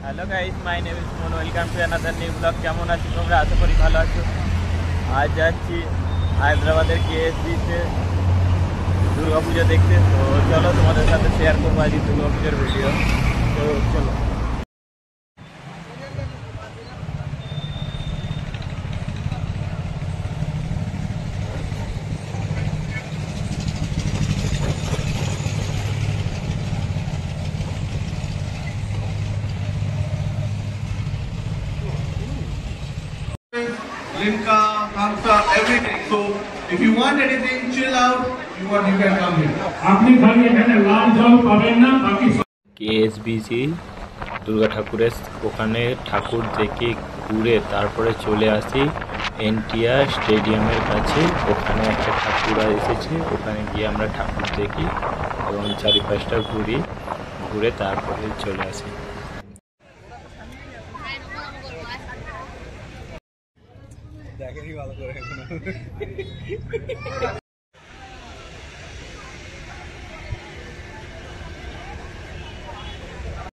Hello guys, my name is Suman. Welcome to another new blog. কেমন আছো তোমরা? আশা করি ভালো আছো। আজ যাচ্ছি হায়দ্রাবাদের কেএসবিতে দুর্গা পুজো দেখতে। তো চলো তোমাদের সাথে শেয়ার করবো আজ দুর্গা পুজোর ভিডিও। তো চলো। Limca, Kamsa, everything. So if you want anything, chill out. You can come here. আপনি খালি এখানে লাল জল পাবেন না, বাকি কেএসবিসি দুর্গা ঠাকুরের ওখানে ঠাকুর দেখে ঘুরে তারপরে চলে আসি এনটিআর স্টেডিয়ামের কাছে। ওখানে একটা ঠাকুর এসেছে, ওখানে গিয়ে আমরা ঠাকুর দেখি এবং চারিপাশটা ঘুরে তারপরে চলে আসি। দেখেনি ভালো করে